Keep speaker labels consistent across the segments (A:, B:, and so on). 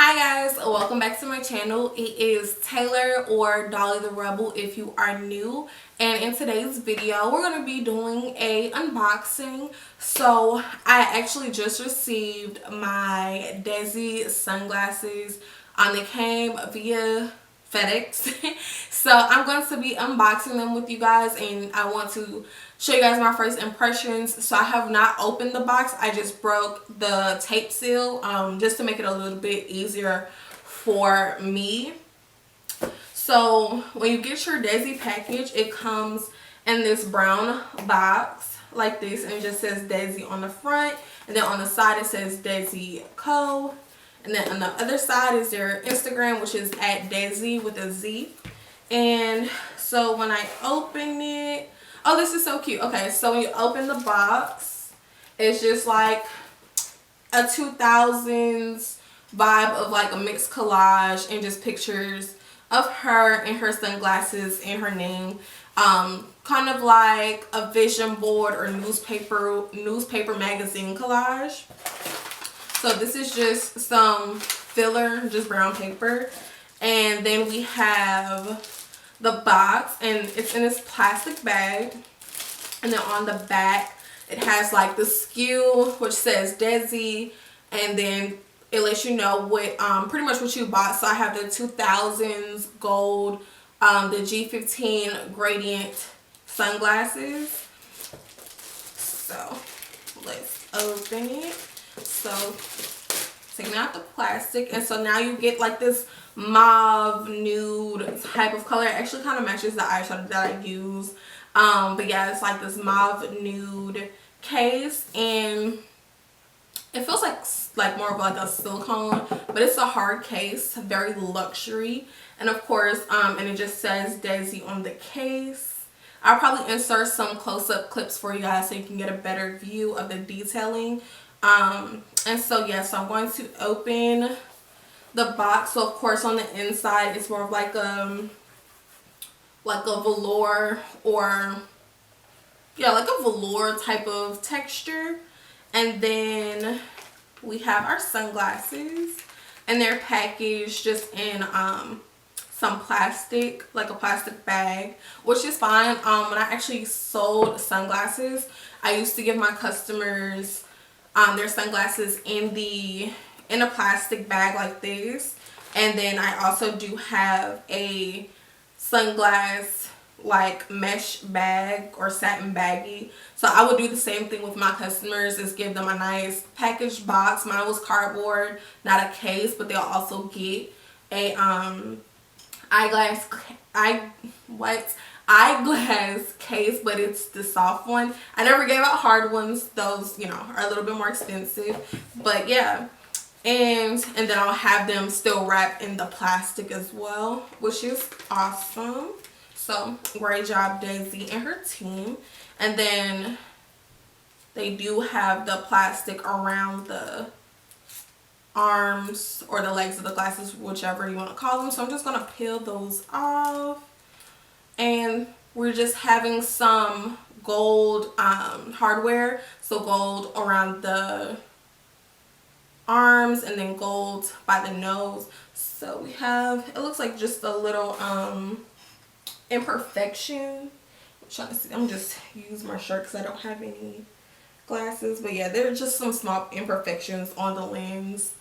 A: Hi guys, welcome back to my channel. It is Taylor or Dolly the Rebel if you are new, and in today's video we're going to be doing a unboxing. So I actually just received my Desi sunglasses. They came via FedEx. So I'm going to be unboxing them with you guys, and I want to show you guys my first impressions. So I have not opened the box. I just broke the tape seal just to make it a little bit easier for me. So when you get your Desi package, it comes in this brown box like this, and it just says Desi on the front, and then on the side it says Desi Co. And then on the other side is their Instagram, which is at Dezi with a Z. And so when I open it, oh, this is so cute. Okay, so when you open the box, it's just like a 2000s vibe of like a mixed collage and just pictures of her and her sunglasses and her name. Kind of like a vision board or newspaper magazine collage. So this is just some filler, just brown paper. And then we have the box, and it's in this plastic bag. And then on the back, it has like the SKU, which says Desi. And then it lets you know what, pretty much what you bought. So I have the 2000s gold, the G15 gradient sunglasses. So let's open it. So taking out the plastic, and so now you get like this mauve nude type of color. It actually kind of matches the eyeshadow that I use, but yeah, it's like this mauve nude case, and it feels like more of like a silicone, but it's a hard case, very luxury. And of course, and it just says Desi on the case. I'll probably insert some close-up clips for you guys so you can get a better view of the detailing. And so yeah, so I'm going to open the box. So of course on the inside it's more of like a velour, or yeah, like a velour type of texture. And then we have our sunglasses, and they're packaged just in some plastic, like a plastic bag, which is fine. When I actually sold sunglasses, I used to give my customers their sunglasses in a plastic bag like this. And then I also do have a sunglass like mesh bag or satin baggie. So I would do the same thing with my customers, is give them a nice packaged box. Mine was cardboard, not a case, but they'll also get a eyeglass case, but it's the soft one. I never gave out hard ones. Those, you know, are a little bit more expensive. But yeah, and then I'll have them still wrapped in the plastic as well, which is awesome. So great job, Desi and her team. And then they do have the plastic around the arms or the legs of the glasses, whichever you want to call them. So I'm just going to peel those off. And we're just having some gold hardware. So gold around the arms, and then gold by the nose. So we have, it looks like just a little imperfection. I'm trying to see, I'm just use my shirt because I don't have any glasses. But yeah, there are just some small imperfections on the lens,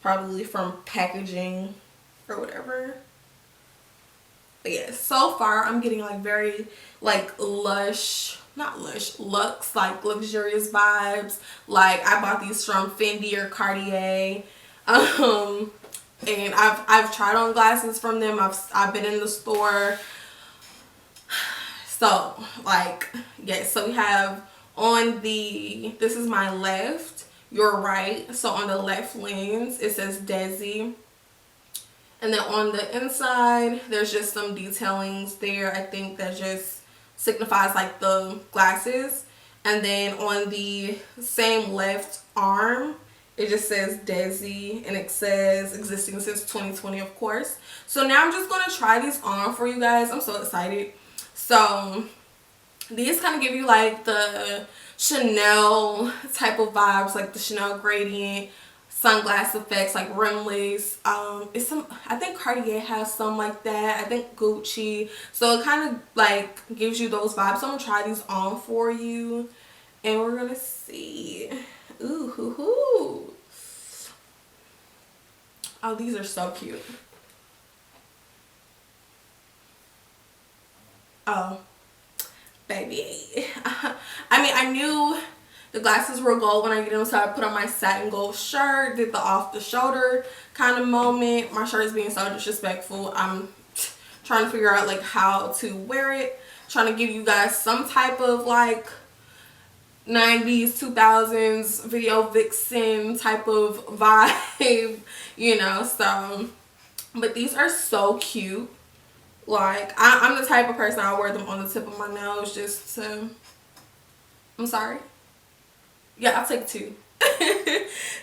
A: probably from packaging or whatever. But yeah, so far I'm getting like very like lush, not lush, luxe, like luxurious vibes. Like I bought these from Fendi or Cartier. And I've tried on glasses from them. I've been in the store. So like, yeah, so we have on the, this is my left, your right. So on the left lens it says Desi. And then on the inside, there's just some detailings there. I think that just signifies like the glasses. And then on the same left arm, it just says Desi, and it says existing since 2020, of course. So now I'm just going to try these on for you guys. I'm so excited. So these kind of give you like the Chanel type of vibes, like the Chanel gradient sunglass effects like rimless. It's some, I think Cartier has some like that. I think Gucci. So it kind of like gives you those vibes. So I'm gonna try these on for you, and we're gonna see. Ooh, hoo, hoo. Oh, these are so cute. Oh, baby. I mean, I knew the glasses were gold when I get them, so I put on my satin gold shirt, did the off the shoulder kind of moment. My shirt is being so disrespectful. I'm trying to figure out like how to wear it. Trying to give you guys some type of like 90s 2000s video vixen type of vibe, you know. So but these are so cute. Like I'm the type of person, I wear them on the tip of my nose just to, I'm sorry, yeah, I'll take two.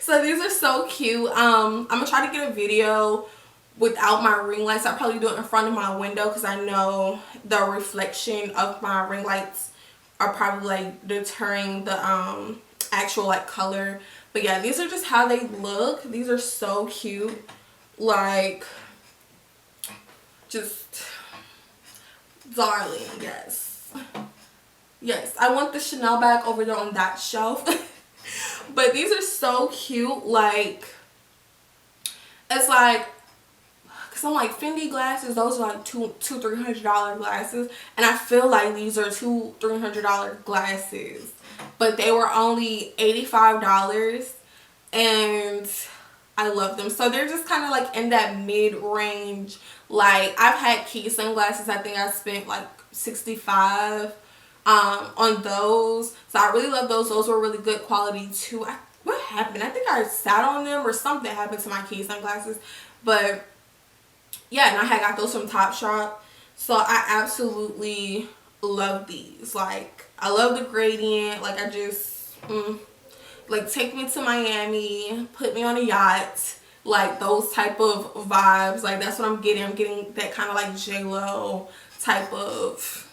A: So these are so cute. I'm gonna try to get a video without my ring lights. I'll probably do it in front of my window because I know the reflection of my ring lights are probably like deterring the actual like color. But yeah, these are just how they look. These are so cute. Like, just darling. Yes, yes, I want the Chanel bag over there on that shelf. But these are so cute. Like, it's like, because I'm like, Fendi glasses, those are like $200-300 glasses, and I feel like these are $200-300 glasses, but they were only $85, and I love them. So they're just kind of like in that mid-range. Like, I've had key sunglasses, I think I spent like $65 on those. So I really love those. Those were really good quality too. What happened? I think I sat on them or something happened to my key sunglasses. But yeah, and I had got those from Topshop. So I absolutely love these. Like, I love the gradient. Like, I just like, take me to Miami, put me on a yacht, like those type of vibes. Like, that's what I'm getting. I'm getting that kind of like J-Lo type of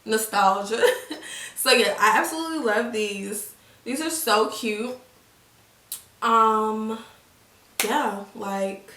A: nostalgia. So yeah, I absolutely love these. These are so cute. Yeah, like,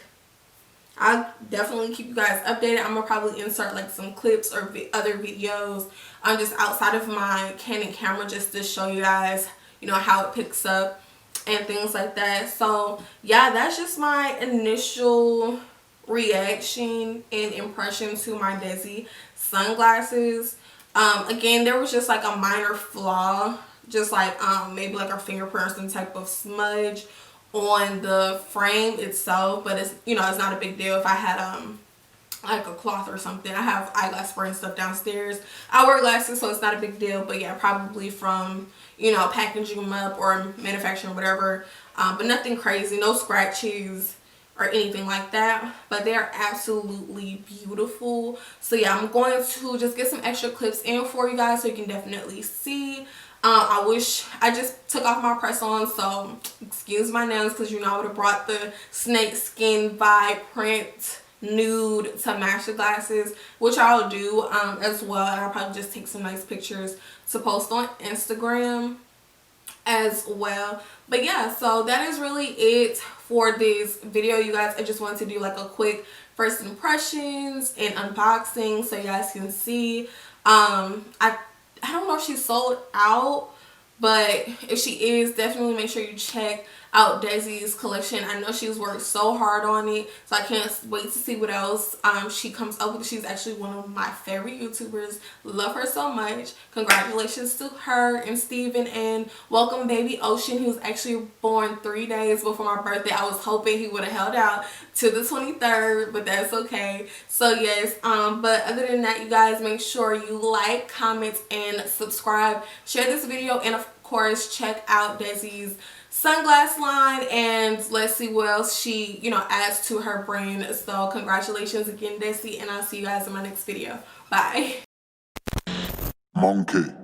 A: I'll definitely keep you guys updated. I'm gonna probably insert like some clips or other videos just outside of my Canon camera, just to show you guys, you know, how it picks up and things like that. So yeah, that's just my initial reaction and impression to my Desi sunglasses. Again, there was just like a minor flaw, just like maybe like a fingerprint or some type of smudge on the frame itself, but it's, you know, it's not a big deal. If I had like a cloth or something, I have eyeglass spray and stuff downstairs. I wear glasses, so it's not a big deal. But yeah, probably from, you know, packaging them up or manufacturing, whatever. But nothing crazy, no scratches or anything like that. But they are absolutely beautiful. So yeah, I'm going to just get some extra clips in for you guys so you can definitely see. I wish I just took off my press on, so excuse my nails, because you know I would have brought the snake skin vibe print nude to match the glasses, which I'll do as well. And I'll probably just take some nice pictures to post on Instagram as well. But yeah, so that is really it for this video, you guys. I just wanted to do like a quick first impressions and unboxing so you guys can see. I don't know if she's sold out, but if she is, definitely make sure you check out Desi's collection. I know she's worked so hard on it, so I can't wait to see what else she comes up with. She's actually one of my favorite YouTubers. Love her so much. Congratulations to her and Steven, and welcome baby Ocean. He was actually born 3 days before my birthday. I was hoping he would have held out to the 23rd, but that's okay. So yes, but other than that, you guys, make sure you like, comment, and subscribe. Share this video, and of course check out Desi's sunglass line, and let's see what else she, you know, adds to her brand. So congratulations again, Desi, and I'll see you guys in my next video. Bye.
B: Monkey.